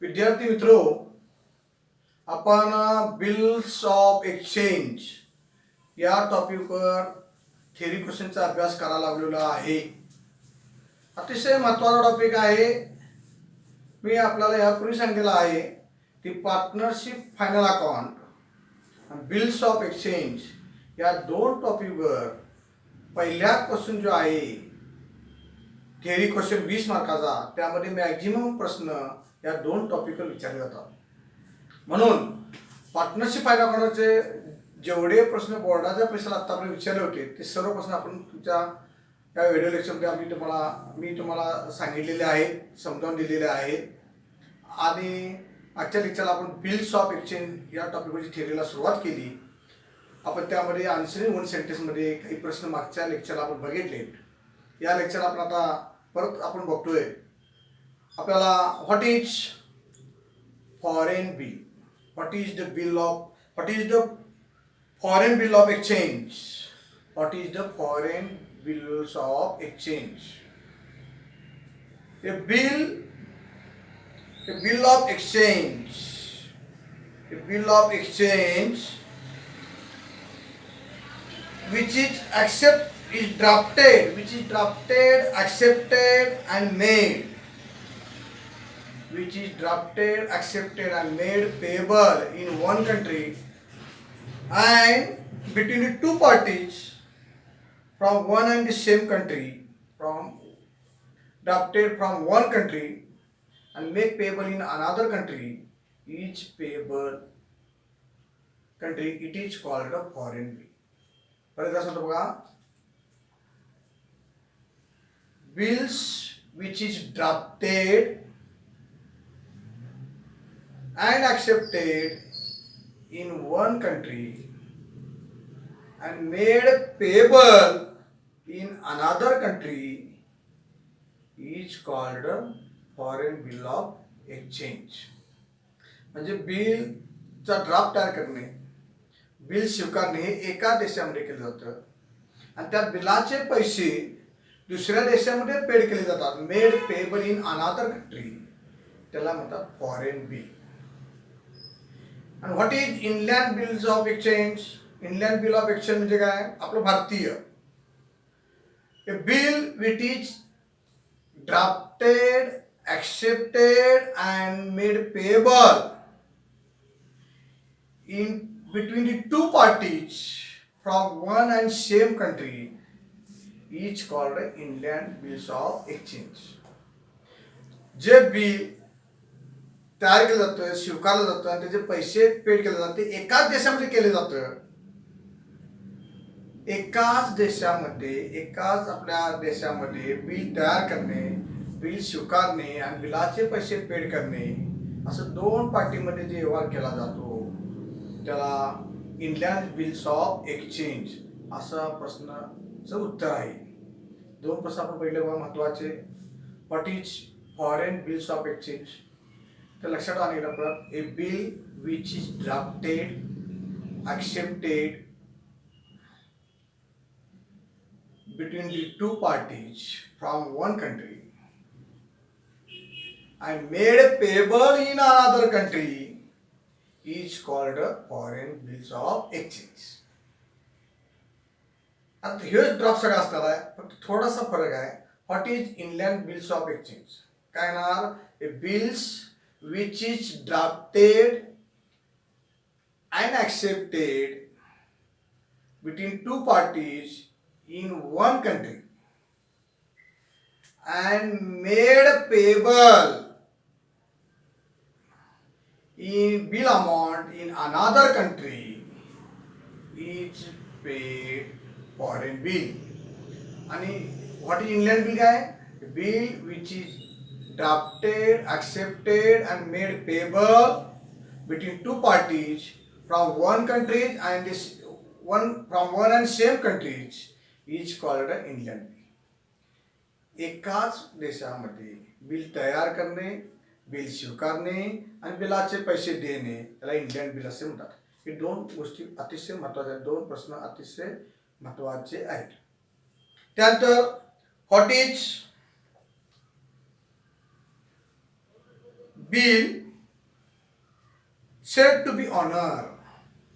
विद्यार्थी मित्रो, आपण बिल्स ऑफ एक्सचेंज या टॉपिकवर थेरी क्वेश्चनचा अभ्यास करायला लागलेला आहे. अतिशय महत्त्वाचा टॉपिक आहे. मी आपल्याला यापूर्वी सांगितलेलं आहे की पार्टनरशिप फायनल अकाउंट आणि बिल्स ऑफ एक्सचेंज या दोन टॉपिकवर पहिला क्वेश्चन जो आहे थेरी क्वेश्चन 20 मार्काचा, त्यामध्ये मॅक्झिमम प्रश्न या दोन टॉपिकवर विचारले जातात. म्हणून पार्टनरशिप फायनल अकाउंटचे जेवढे प्रश्न बोर्डाच्या परीक्षेला आतापर्यंत विचारले होते ते सर्व प्रश्न आपण तुमच्या या व्हिडिओ लेक्चरमध्ये मी तुम्हाला सांगितलेले आहेत, समजावून दिलेले आहेत. आणि आजच्या लेक्चरला आपण बिल्स ऑफ एक्सचेंज या टॉपिकवरची थेरीला सुरुवात केली. आपण त्यामध्ये आन्सरिंग वन सेंटेन्समध्ये काही प्रश्न मागच्या लेक्चरला आपण बघितले. या लेक्चरला आपण आता परत आपण बघतोय. आपल्याला what is foreign bill, what is the foreign bill of exchange, what is the foreign bills of exchange? A bill of exchange, which is drafted, accepted and made, payable in one country and between the two parties from one and the same country, drafted from one country and make payable in another country, each payable country, it is called a foreign bill. परत असं बघा, bills which is drafted and accepted in one country and made payable in another country is called a foreign bill of exchange. म्हणजे बिलचा draft तयार करणे, bill स्वीकारणे हे एका देशामध्ये केलं जातं आणि त्या बिलाचे पैसे दुसऱ्या देशामध्ये पेड केले जातात. Made payable in another country, त्याला म्हणतात फॉरेन बिल. आणि what is inland bills of exchange? Inland bill of exchange म्हणजे काय? आपलं भारतीय. A bill which is drafted, accepted and made payable in between the two parties from one and same country, each called inland bills of exchange. जे bill तयार केलं जातं, स्वीकारलं जातं आणि त्याचे पैसे पेड केले जाते एकाच देशामध्ये केले जातं. एकाच आपल्या देशामध्ये बिल तयार करणे, बिल स्वीकारणे आणि बिलाचे पैसे पेड करणे, असं दोन पार्टीमध्ये जे व्यवहार केला जातो त्याला इनलँड बिल्स ऑफ एक्सचेंज असा प्रश्नाचं उत्तर आहे. दोन प्रश्न आपण पहिले बघा महत्वाचे. What is foreign bills of exchange? तर लक्षात आणलं परत, a bill which is drafted, accepted between the two parties from one country and made payable in another country is called foreign bills of exchange. आता हेच draft सगळं असणार आहे, फक्त थोडासा फरक आहे. What is inland bills of exchange? काय येणार? A bills which is drafted and accepted between two parties in one country and made payable in bill amount in another country is paid foreign bill. आणि what is inland bill काय? Bill which is drafted, accepted and made payable between two parties from one country and from one and same countries is called an inland bill. एकाच देशामध्ये bill तयार करणे, bill स्वीकारणे आणि बिलाचे पैसे देणे, त्याला इंडियन बिल असे म्हणतात. हे दोन गोष्टी अतिशय महत्त्वाच्या आहेत. दोन प्रश्न अतिशय महत्त्वाचे आहेत. त्यानंतर what is bill said to be honor.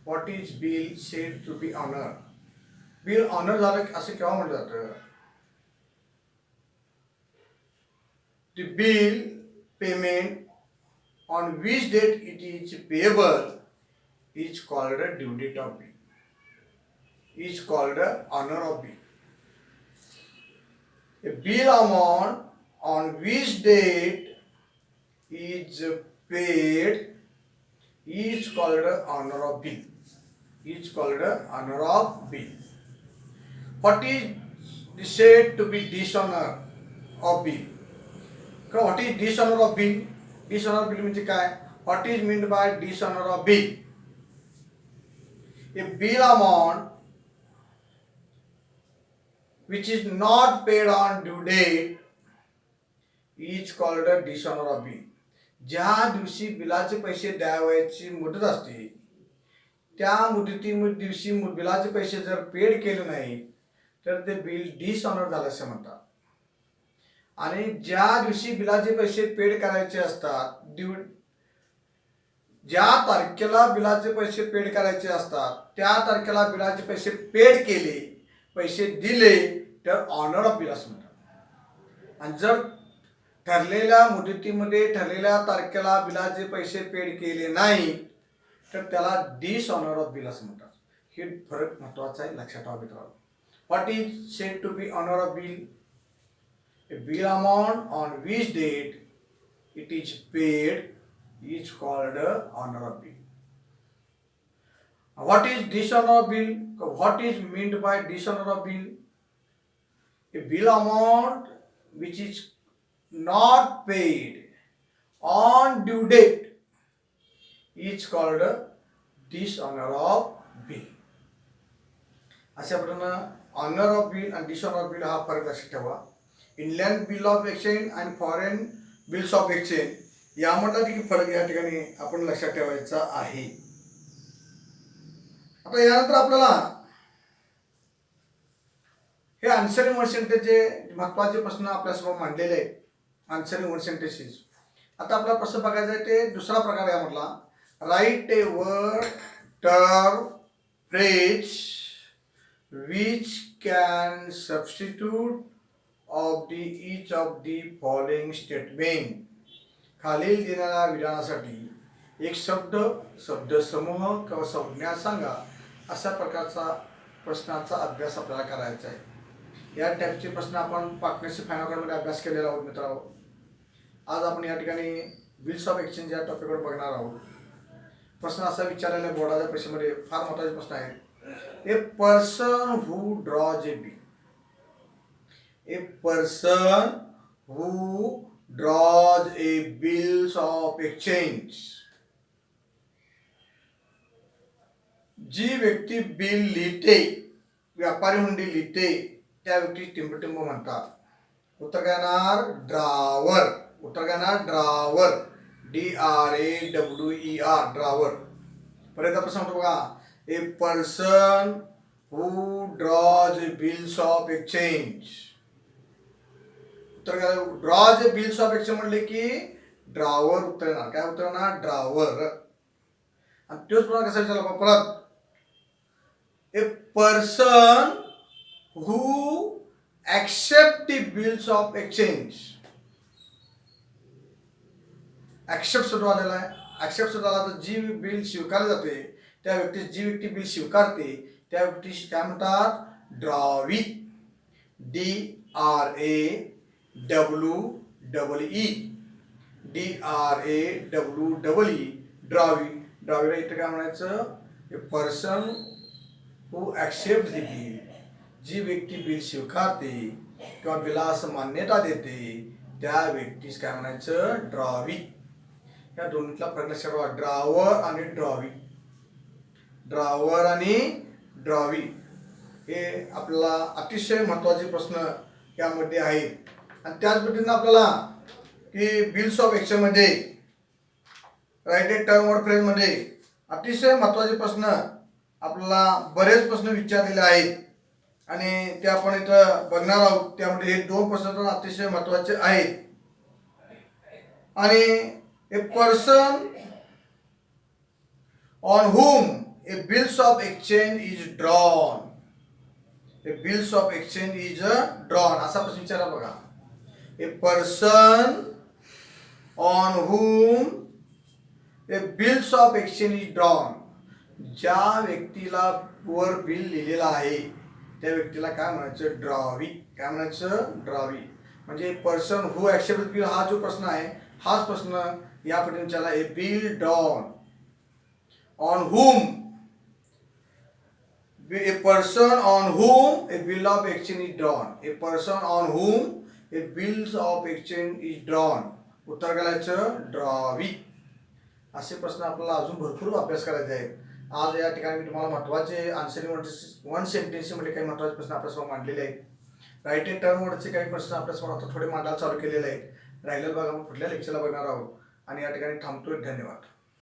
What is bill said to be honor? Bill honour झालं असं केव्हा म्हटलं जातं? The bill payment on which date it is payable is called a due date of bill. Is called a honor of bill. A bill amount on which date is paid is called a honor of bill. Is called a honor of bill. What is said to be dishonor of bill? What is dishonor of bill? Dishonor of bill म्हणजे काय? What is meant by dishonor of bill? A bill amount which is not paid on due date is called a dishonor of bill. ज्या दिवशी बिलाचे पैसे द्यावयाची मुदत असते त्या दिवशी बिलाचे पैसे जर पेड केले नाही तर ते बिल डिसऑनर झालं असं म्हणतात. आणि ज्या दिवशी बिलाचे पैसे पेड करायचे असतात ज्या तारखेला बिलाचे पैसे पेड करायचे असतात त्या तारखेला बिलाचे पैसे पेड केले पैसे दिले तर ऑनर ऑफ बिल असं म्हणतात. आणि जर ठरलेल्या मुदतीमध्ये ठरलेल्या तारखेला बिलाचे पैसे पेड केले नाही तर त्याला डिसऑनर ऑफ बिल असं म्हणतात. हे फरक महत्त्वाचा आहे, लक्षात ठेवा मित्रांनो. What is said to be honor of bill? A bill amount on which date it is paid is called honor of bill. What is dishonor of bill? What is meant by dishonor of bill? A bill amount which is not paid on due date is called dishonor of bill. अशा प्रकारे honour of bill आणि dishonour of bill हा फरक लक्षात ठेवा. Indian bill of exchange आणि foreign bills of exchange यामधला देखील फरक या ठिकाणी आपण लक्षात ठेवायचा आहे. आता यानंतर आपल्याला हे आन्सरिंग वर्ड सेंटेन्सचे महत्त्वाचे प्रश्न आपल्यासमोर मांडलेले आहेत. Answering word sentences. आता आपला प्रश्न बघायचा आहे ते दुसरा प्रकार यामधला. Right a word term phrase which can substitute of the each of the following statement. खालील दिलेल्या विधानासाठी एक शब्दसमूह किंवा संज्ञा सांगा अशा प्रकारचा प्रश्नाचा अभ्यास आपल्याला करायचा आहे. या टाईपचे प्रश्न आपण पार्टनरशिप फायनान्समध्ये अभ्यास केलेला आहोत मित्रांनो. आज आपण या ठिकाणी बिल्स ऑफ एक्सचेंज या टॉपिकवर बघणार आहोत. प्रश्न असा विचारलेला बोर्डाच्या परीक्षेमध्ये फार महत्त्वाचे प्रश्न आहेत. A person who draws a bill. A person who draws a bills of exchange. जी व्यक्ती बिल लिहिते, व्यापारी हुंडी लिहिते त्या व्यक्ती टिंबटिंब म्हणतात. उत्तर काय येणार? ड्रावर. उत्तर काय येणार? ड्रावर. DRAWER drawer. परत आपण सांगतो बघा. A person who draws a bills of exchange. उत्तर काय? draws a bills of exchange म्हटले की ड्रावर उत्तर येणार. काय उत्तर येणार? ड्रावर. आणि तोच प्रकार कसा विचारला परत? A person who accept the bills of exchange. accept सुद्धा आलेला आहे. accept सुद्धा आला तर जी बिल स्वीकारली जाते त्या जी व्यक्ती बिल स्वीकारते त्या व्यक्तीशी काय म्हणतात? ड्रॉवी. DRAWE. DRAWE drawee. ड्रॉवीला इथं काय म्हणायचं? A person who accept the bill. जी व्यक्ती बिल स्वीकारते किंवा बिलास मान्यता देते त्या व्यक्तीस काय म्हणायचं? ड्रॉवी. या दोन्हीतला फरक लक्षात ठेवा. ड्रावर आणि ड्रॉवी. ड्रावर आणि ड्रॉवी हे आपल्याला अतिशय महत्त्वाचे प्रश्न यामध्ये आहेत. आणि त्याच पद्धतीने आपल्याला की बिल्स ऑफ एक्सचेंजमध्ये राईट ए टर्म वर्ड फ्रेजमध्ये अतिशय महत्त्वाचे प्रश्न आपल्याला बरेच प्रश्न विचारलेले आहेत आणि ते आपण इथं बघणार आहोत. त्यामध्ये हे दोन प्रश्न तर अतिशय महत्त्वाचे आहेत. आणि a person on whom a bills of exchange is drawn. A bills of exchange is drawn. असा प्रश्न विचारा बघा. A person on whom a bills of exchange is drawn. ज्या व्यक्तीला वर बिल लिहिलेलं आहे त्या व्यक्तीला काय म्हणायचं? ड्रॉवी. काय म्हणायचं? ड्रॉवी. म्हणजे पर्सन हु ॲक्सेप्ट बिल हा जो प्रश्न आहे हाच प्रश्न या पद्धतीने विचारला. A bill drawn on whom a person on whom a bill of exchange is drawn. A person on whom a bills of exchange is drawn. उत्तर घालायचं ड्रॉवी. असे प्रश्न आपल्याला अजून भरपूर अभ्यास करायचे आहेत. आज या ठिकाणी मी तुम्हाला महत्त्वाचे आन्सरिंग वन सेंटेन्समध्ये काही महत्त्वाचे प्रश्न आपल्यासमोर मांडलेले आहेत. राईट अँड टर्न वर्डचे काही प्रश्न आपल्यासमोर आता थोडे मांडायला चालू केलेले आहेत. राहिलेलं बघा पुढल्या लेक्चरला बघणार आहोत आणि या ठिकाणी थांबतोय. धन्यवाद.